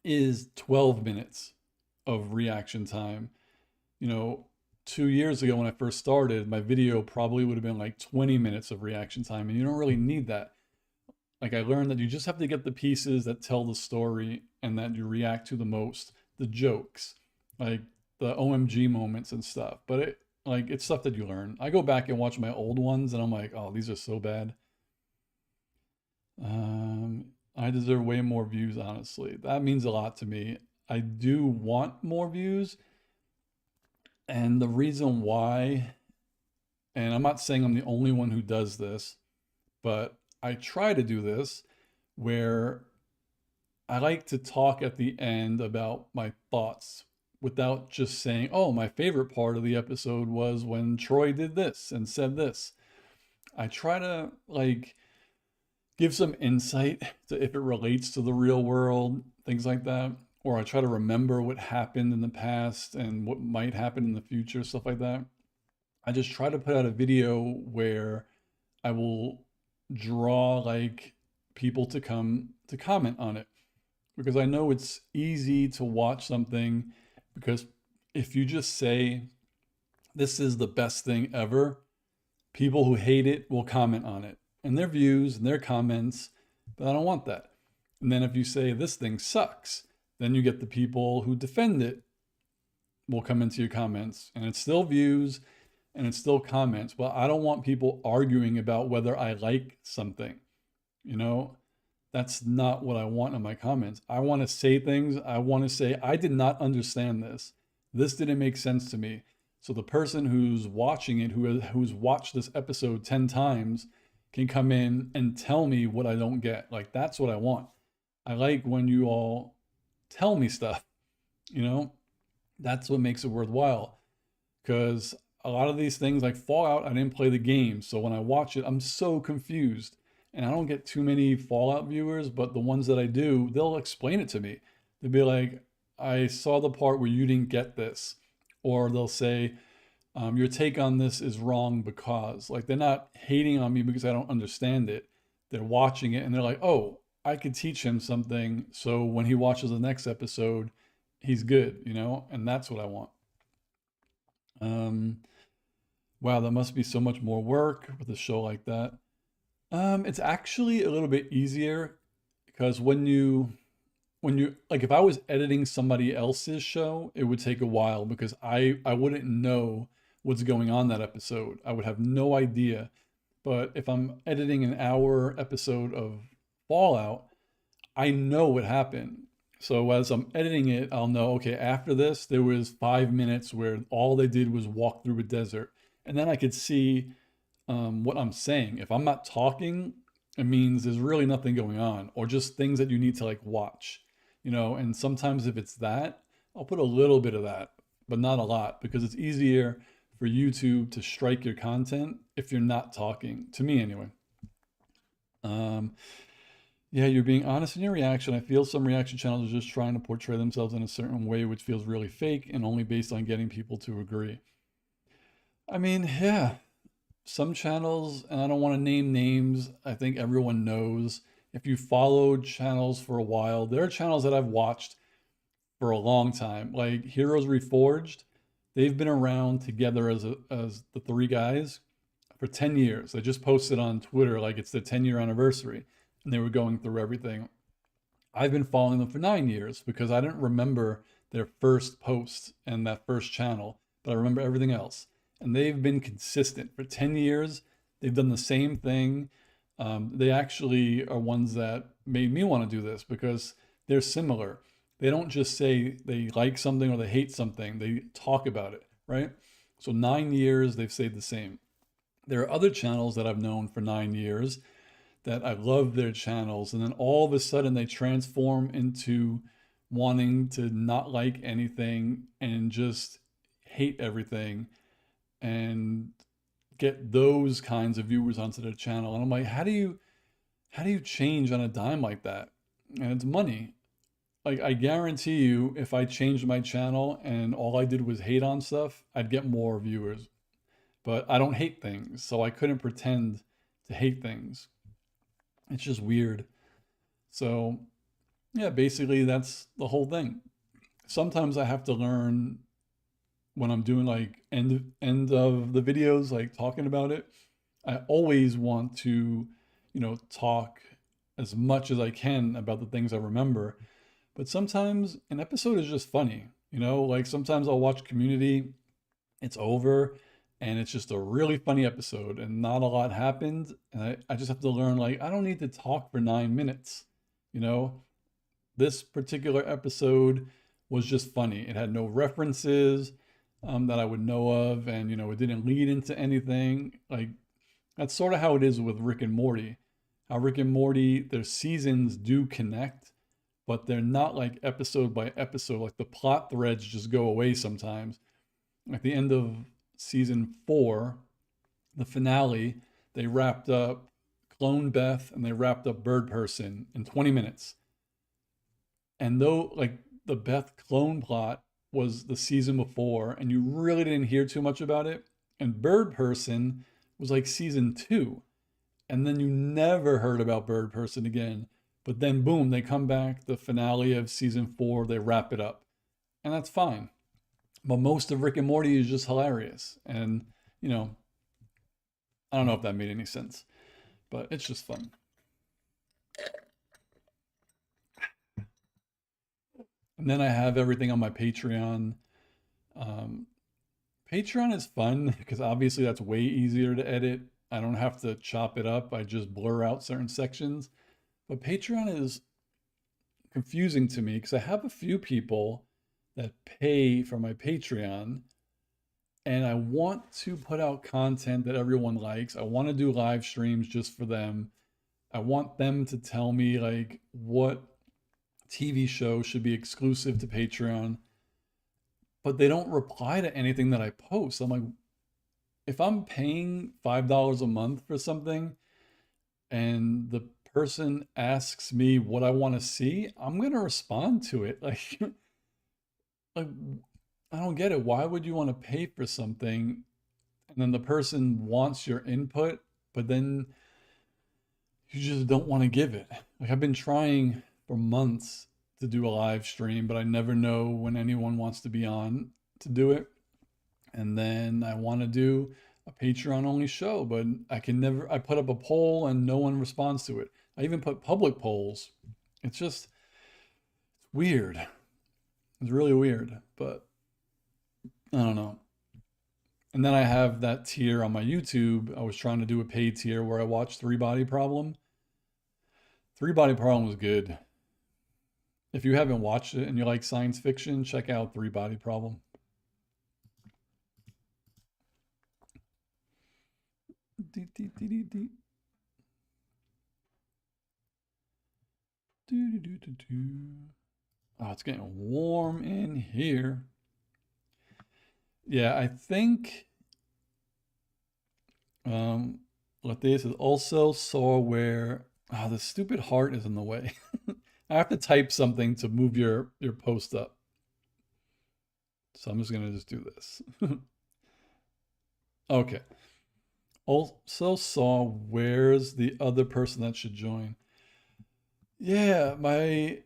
is 12 minutes of reaction time. 2 years ago when I first started, my video probably would have been like 20 minutes of reaction time, and you don't really need that. Like I learned that you just have to get the pieces that tell the story and that you react to the most, the jokes, like the OMG moments and stuff. But it's stuff that you learn. I go back and watch my old ones and I'm like, oh, these are so bad. I deserve way more views, honestly. That means a lot to me. I do want more views. And the reason why, and I'm not saying I'm the only one who does this, but I try to do this where I like to talk at the end about my thoughts without just saying, oh, my favorite part of the episode was when Troy did this and said this. I try to like give some insight to if it relates to the real world, things like that. Or I try to remember what happened in the past and what might happen in the future, stuff like that. I just try to put out a video where I will draw like people to come to comment on it because I know it's easy to watch something because if you just say this is the best thing ever, people who hate it will comment on it and their views and their comments, but I don't want that. And then if you say this thing sucks, then you get the people who defend it will come into your comments and it's still views and it's still comments. But I don't want people arguing about whether I like something. That's not what I want in my comments. I want to say things. I want to say, I did not understand this. This didn't make sense to me. So the person who's watching it, who's watched this episode 10 times, can come in and tell me what I don't get. Like, that's what I want. I like when you all tell me stuff, that's what makes it worthwhile. Because a lot of these things like Fallout, I didn't play the game. So when I watch it, I'm so confused. And I don't get too many Fallout viewers, but the ones that I do, they'll explain it to me. They'll be like, I saw the part where you didn't get this. Or they'll say, your take on this is wrong because, like, they're not hating on me because I don't understand it. They're watching it and they're like, oh, I could teach him something. So when he watches the next episode, he's good, and that's what I want. Wow, that must be so much more work with a show like that. It's actually a little bit easier because when you like if I was editing somebody else's show, it would take a while because I wouldn't know what's going on that episode. I would have no idea. But if I'm editing an hour episode of Fallout, I know what happened. So as I'm editing it, I'll know, okay, after this, there was 5 minutes where all they did was walk through a desert. And then I could see what I'm saying. If I'm not talking, it means there's really nothing going on, or just things that you need to like watch, And sometimes if it's that, I'll put a little bit of that, but not a lot, because it's easier for YouTube to strike your content if you're not talking, to me anyway. Um, yeah, you're being honest in your reaction. I feel some reaction channels are just trying to portray themselves in a certain way, which feels really fake and only based on getting people to agree. I mean, yeah, some channels, and I don't want to name names, I think everyone knows. If you followed channels for a while, there are channels that I've watched for a long time, like Heroes Reforged. They've been around together as the three guys for 10 years. They just posted on Twitter like it's their 10-year anniversary, and they were going through everything. I've been following them for 9 years because I didn't remember their first post and that first channel, but I remember everything else. And they've been consistent for 10 years. They've done the same thing. They actually are ones that made me want to do this because they're similar. They don't just say they like something or they hate something, they talk about it, right? So 9 years, they've stayed the same. There are other channels that I've known for 9 years that I love their channels, and then all of a sudden they transform into wanting to not like anything and just hate everything and get those kinds of viewers onto their channel. And I'm like, how do you change on a dime like that? And it's money. Like I guarantee you, if I changed my channel and all I did was hate on stuff, I'd get more viewers. But I don't hate things, so I couldn't pretend to hate things. It's just weird. So, yeah, basically that's the whole thing. Sometimes I have to learn when I'm doing like end of the videos, like talking about it. I always want to, talk as much as I can about the things I remember. But sometimes an episode is just funny, like sometimes I'll watch Community, it's over, and it's just a really funny episode and not a lot happened. And I just have to learn, like, I don't need to talk for 9 minutes. You know, this particular episode was just funny. It had no references that I would know of, and it didn't lead into anything. Like that's sort of how it is with Rick and Morty. How Rick and Morty, their seasons do connect, but they're not like episode by episode. Like the plot threads just go away sometimes. At the end of season 4, the finale, they wrapped up Clone Beth and they wrapped up Bird Person in 20 minutes. And though like the Beth clone plot was the season before and you really didn't hear too much about it, and Bird Person was like season 2, and then you never heard about Bird Person again. But then boom, they come back, the finale of season 4, they wrap it up. And that's fine. But most of Rick and Morty is just hilarious. And, you know, I don't know if that made any sense, but it's just fun. And then I have everything on my Patreon. Um, Patreon is fun because obviously that's way easier to edit. I don't have to chop it up. I just blur out certain sections. But Patreon is confusing to me because I have a few people that pay for my Patreon and I want to put out content that everyone likes. I want to do live streams just for them. I want them to tell me like what TV show should be exclusive to Patreon, but they don't reply to anything that I post. I'm like, if I'm paying $5 a month for something and the person asks me what I want to see, I'm going to respond to it. Like I don't get it. Why would you want to pay for something and then the person wants your input, but then you just don't want to give it? Like I've been trying for months to do a live stream, but I never know when anyone wants to be on to do it. And then I want to do a Patreon only show, but I put up a poll and no one responds to it. I even put public polls. It's weird. It's really weird, but I don't know. And then I have that tier on my YouTube. I was trying to do a paid tier where I watched Three Body Problem. Three Body Problem was good. If you haven't watched it and you like science fiction, check out Three Body Problem. Dee, dee, dee, dee, dee. Doo, doo, doo, doo, doo. Oh, it's getting warm in here. Yeah, I think um, what this is also saw where the stupid heart is in the way. I have to type something to move your post up. So I'm just gonna just do this. Okay. Also saw where's the other person that should join. Yeah, my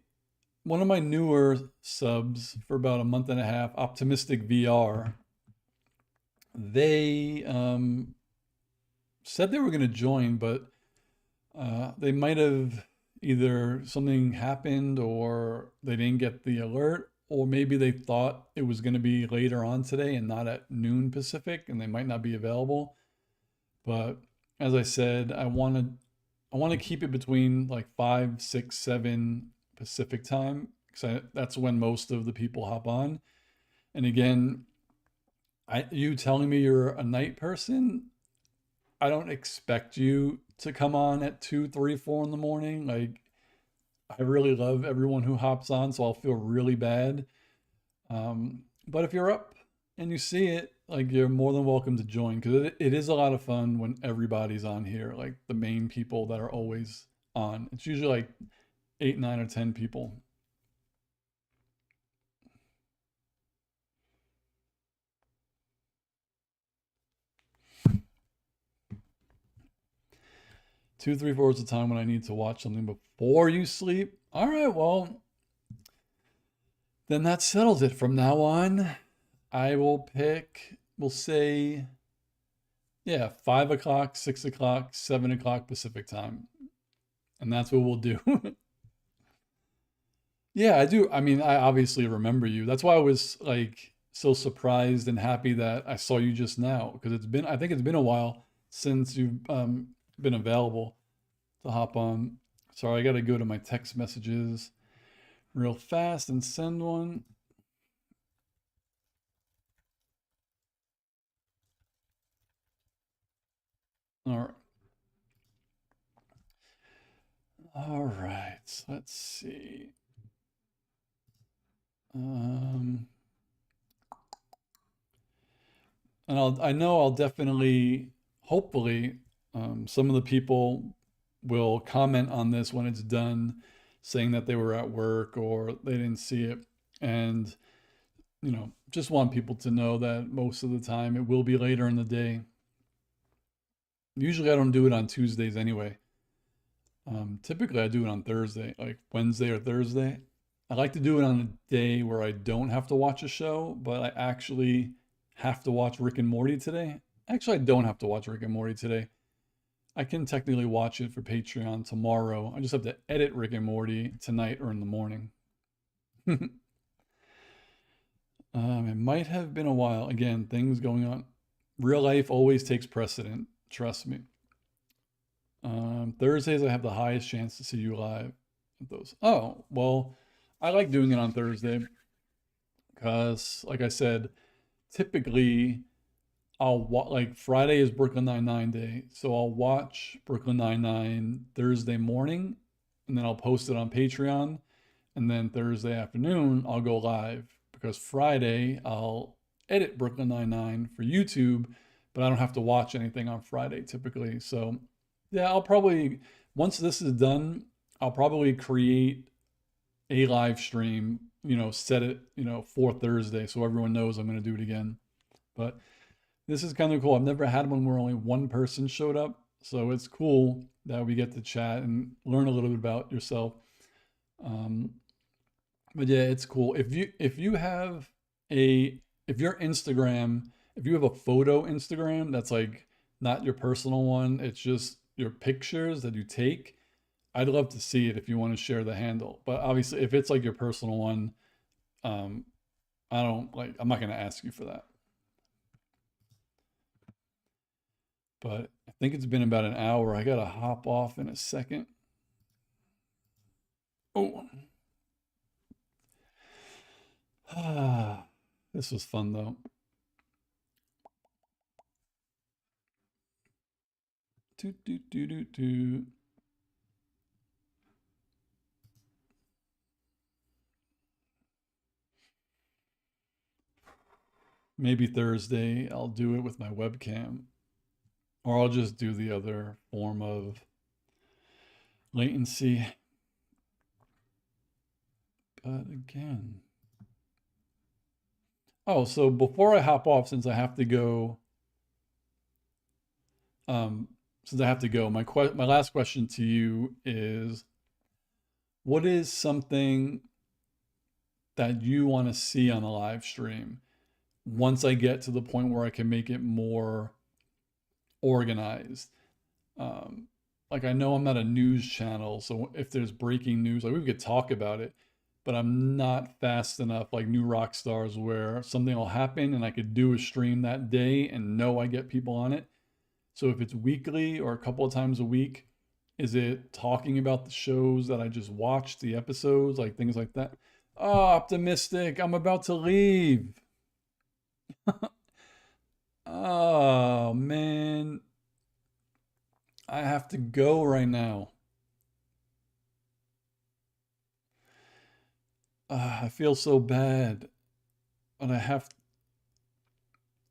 one of my newer subs for about a month and a half, Optimistic VR, they said they were going to join, but they might have either something happened or they didn't get the alert, or maybe they thought it was going to be later on today and not at noon Pacific, and they might not be available. But as I said, I want to keep it between like 5, 6, 7 Pacific time because that's when most of the people hop on. And again, you telling me you're a night person, I don't expect you to come on at 2, 3, 4 in the morning. Like, I really love everyone who hops on, so I'll feel really bad. But if you're up and you see it, like you're more than welcome to join because it is a lot of fun when everybody's on here, like the main people that are always on. It's usually like 8, 9, or 10 people. 2, 3, 4 is the time when I need to watch something before you sleep. All right, well, then that settles it. From now on, I will pick, we'll say, yeah, 5 o'clock, 6 o'clock, 7 o'clock Pacific time. And that's what we'll do. Yeah, I do. I mean, I obviously remember you. That's why I was like so surprised and happy that I saw you just now because I think it's been a while since you've been available to hop on. Sorry, I got to go to my text messages real fast and send one. All right. All right. Let's see. Um, and I know I'll definitely, hopefully, some of the people will comment on this when it's done, saying that they were at work or they didn't see it. And, just want people to know that most of the time it will be later in the day. Usually I don't do it on Tuesdays anyway. Typically I do it on Thursday, like Wednesday or Thursday. I like to do it on a day where I don't have to watch a show, but I actually have to watch Rick and Morty today. Actually, I don't have to watch Rick and Morty today. I can technically watch it for Patreon tomorrow. I just have to edit Rick and Morty tonight or in the morning. It might have been a while. Again, things going on. Real life always takes precedent. Trust me. Thursdays, I have the highest chance to see you live. Those. Oh, well, I like doing it on Thursday because, like I said, typically like Friday is Brooklyn Nine-Nine day, so I'll watch Brooklyn Nine-Nine Thursday morning, and then I'll post it on Patreon, and then Thursday afternoon I'll go live because Friday I'll edit Brooklyn Nine-Nine for YouTube, but I don't have to watch anything on Friday typically. So yeah, I'll probably once this is done, I'll probably create a live stream, set it, for Thursday so everyone knows I'm going to do it again. But this is kind of cool. I've never had one where only one person showed up. So it's cool that we get to chat and learn a little bit about yourself. Um, but yeah, it's cool. If you have a if your Instagram, if you have a photo Instagram that's like not your personal one, it's just your pictures that you take, I'd love to see it if you want to share the handle. But obviously if it's like your personal one, um, I'm not gonna ask you for that. But I think it's been about an hour. I gotta hop off in a second. Oh, this was fun though. Toot, toot, toot, toot, toot. Maybe Thursday I'll do it with my webcam, or I'll just do the other form of latency. But again, oh, so before I hop off, um, since I have to go, my last question to you is, what is something that you want to see on the live stream once I get to the point where I can make it more organized? Um, like I know I'm not a news channel, so if there's breaking news, like we could talk about it, but I'm not fast enough like new rock stars where something will happen and I could do a stream that day and know I get people on it. So if it's weekly or a couple of times a week, is it talking about the shows that I just watched, the episodes, like things like that? Oh, optimistic. I'm about to leave. Oh, man. I have to go right now. I feel so bad, but I have.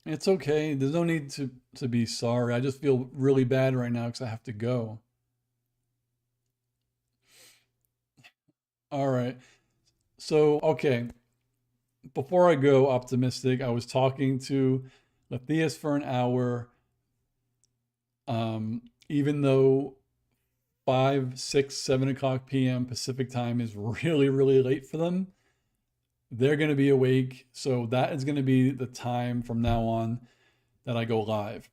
It's okay. There's no need to be sorry. I just feel really bad right now because I have to go. All right. So, okay. Before I go, optimistic, I was talking to Matthias for an hour. Even though 5, 6, 7 o'clock p.m. Pacific time is really, really late for them, they're going to be awake. So that is going to be the time from now on that I go live.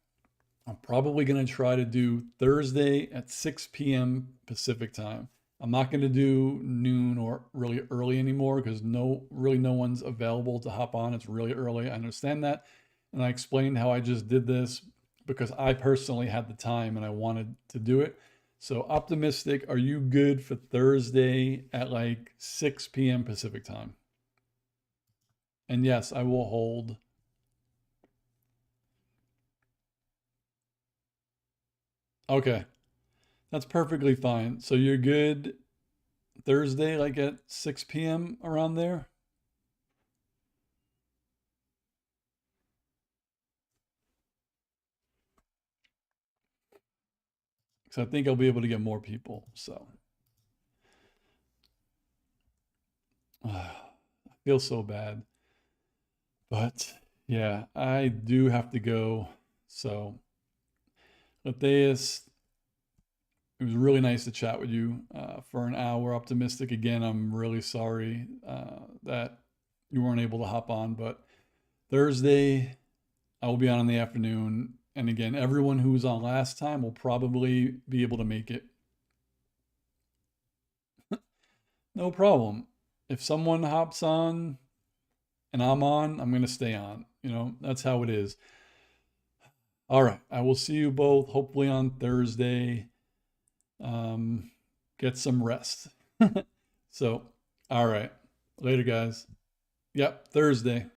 I'm probably going to try to do Thursday at 6 p.m. Pacific time. I'm not going to do noon or really early anymore because no one's available to hop on. It's really early. I understand that. And I explained how I just did this because I personally had the time and I wanted to do it. So optimistic, are you good for Thursday at like 6 p.m. Pacific time? And yes, I will hold. Okay, that's perfectly fine. So you're good Thursday, like at 6 p.m. around there? Because I think I'll be able to get more people. So I feel so bad. But yeah, I do have to go. So, Matthias, it was really nice to chat with you for an hour. Optimistic again. I'm really sorry that you weren't able to hop on, but Thursday I will be on in the afternoon. And again, everyone who was on last time will probably be able to make it. No problem. If someone hops on and I'm on, I'm going to stay on. That's how it is. All right. I will see you both hopefully on Thursday. Um, get some rest. So, all right. Later, guys. Yep, Thursday.